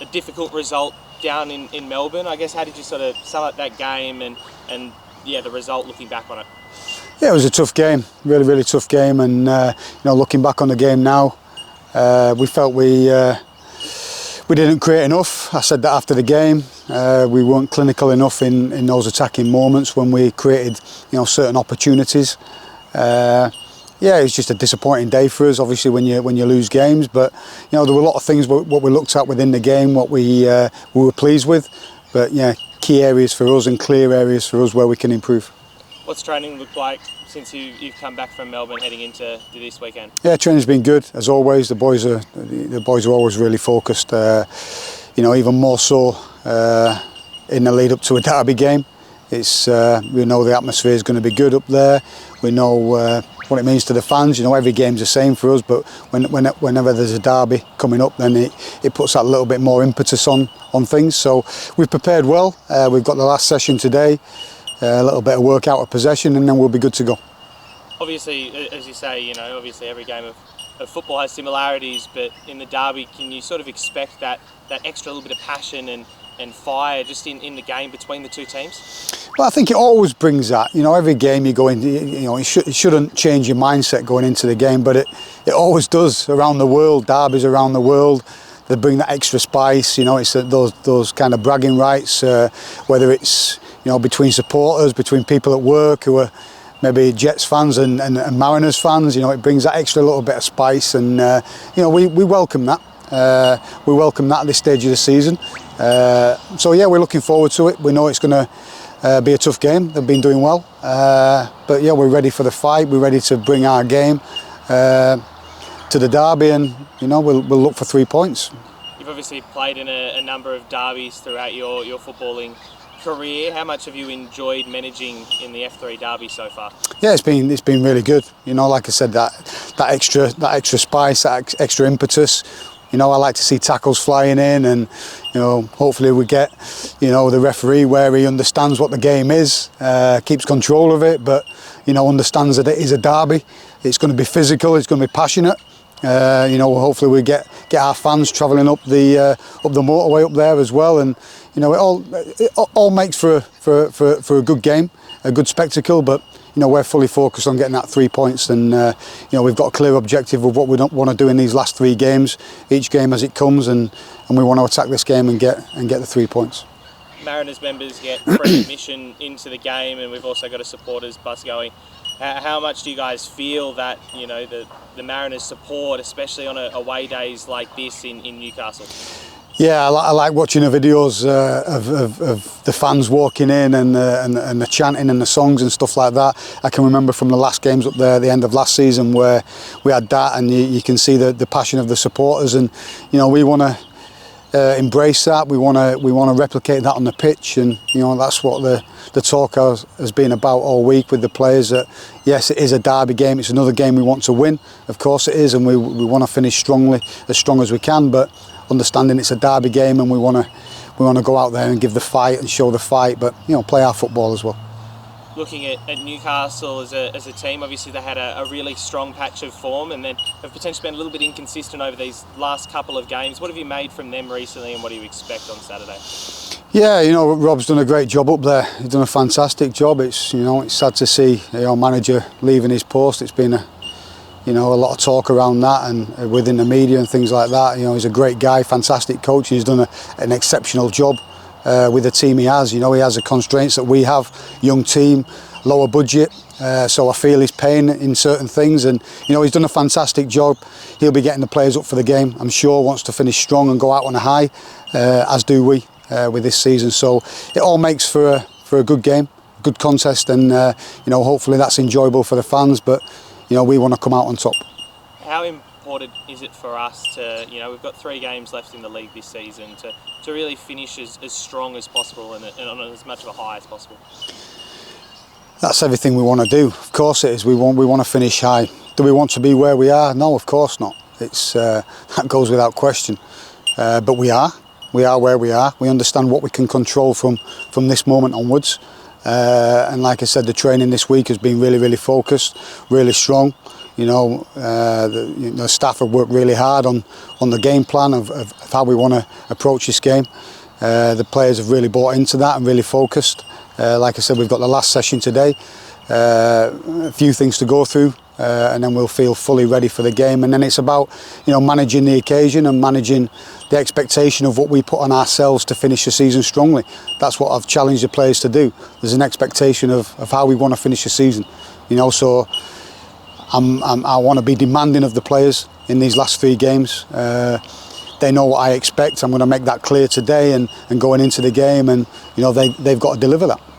a difficult result down in Melbourne. I guess, how did you sort of sum up that game and yeah, the result looking back on it? Yeah, it was a tough game, really tough game, and looking back on the game now, we felt we didn't create enough. I said that after the game. We weren't clinical enough in those attacking moments when we created certain opportunities. Yeah, it was just a disappointing day for us, obviously, when you lose games. But there were a lot of things what we looked at within the game, what we were pleased with. But yeah, key areas for us and clear areas for us where we can improve. What's training looked like since you've come back from Melbourne heading into this weekend? Yeah, training's been good as always. The boys are always really focused. Even more so in the lead up to a derby game. It's we know the atmosphere is going to be good up there. We know what it means to the fans. Every game's the same for us, but whenever there's a derby coming up, then it puts that little bit more impetus on things. So we've prepared well. We've got the last session today. A little bit of work out of possession, and then we'll be good to go. Obviously, as you say, obviously every game of football has similarities, but in the derby, can you sort of expect that extra little bit of passion and fire just in the game between the two teams? Well, I think it always brings that. Every game you go in, it shouldn't change your mindset going into the game, but it always does around the world. Derbies around the world, they bring that extra spice. It's those kind of bragging rights, whether it's between supporters, between people at work who are maybe Jets fans and Mariners fans. It brings that extra little bit of spice, and we welcome that. We welcome that at this stage of the season. So yeah, we're looking forward to it. We know it's going to be a tough game. They've been doing well, but yeah, we're ready for the fight. We're ready to bring our game to the derby, and we'll look for 3 points. You've obviously played in a number of derbies throughout your footballing career. How much have you enjoyed managing in the F3 derby so far? Yeah, it's been really good. Like I said, that extra spice, that extra impetus. I like to see tackles flying in, and hopefully we get the referee where he understands what the game is, keeps control of it, but understands that it is a derby. It's going to be physical. It's going to be passionate. Hopefully we get our fans travelling up the motorway up there as well, and it all makes for a good game, a good spectacle. But we're fully focused on getting that 3 points, and we've got a clear objective of what we don't want to do in these last 3 games, each game as it comes, and we want to attack this game and get the 3 points. Mariners members get free admission into the game, and we've also got a supporters bus going. How much do you guys feel that the Mariners support, especially on away days like this in Newcastle? Yeah, I like watching the videos of the fans walking in and the chanting and the songs and stuff like that. I can remember from the last games up there at the end of last season where we had that, and you can see the passion of the supporters, and we want to embrace that. We want to replicate that on the pitch, and that's what the talk has been about all week with the players. That yes, it is a derby game. It's another game we want to win. Of course it is, and we want to finish strongly, as strong as we can. But understanding it's a derby game, and we want to go out there and give the fight and show the fight, but play our football as well. Looking at Newcastle as a team, obviously they had a really strong patch of form, and then have potentially been a little bit inconsistent over these last couple of games. What have you made from them recently, and what do you expect on Saturday? Yeah, Rob's done a great job up there. He's done a fantastic job. It's it's sad to see manager leaving his post. It's been a lot of talk around that and within the media and things like that. He's a great guy, fantastic coach. He's done an exceptional job with the team he has. He has the constraints that we have, young team, lower budget, so I feel he's paying in certain things, and he's done a fantastic job. He'll be getting the players up for the game, I'm sure, wants to finish strong and go out on a high, as do we with this season. So it all makes for a good game, good contest, and hopefully that's enjoyable for the fans, but we want to come out on top. How important is it for us to, we've got 3 games left in the league this season, to really finish as strong as possible and on as much of a high as possible? That's everything we want to do. Of course it is. We want to finish high. Do we want to be where we are? No, of course not. It's that goes without question. But we are where we are. We understand what we can control from this moment onwards. And like I said, the training this week has been really focused, really strong. The staff have worked really hard on the game plan of how we want to approach this game. The players have really bought into that and really focused. Like I said, we've got the last session today. A few things to go through, and then we'll feel fully ready for the game. And then it's about managing the occasion and managing the expectation of what we put on ourselves to finish the season strongly. That's what I've challenged the players to do. There's an expectation of how we want to finish the season. So I want to be demanding of the players in these last 3 games. They know what I expect. I'm going to make that clear today and going into the game, and they've got to deliver that.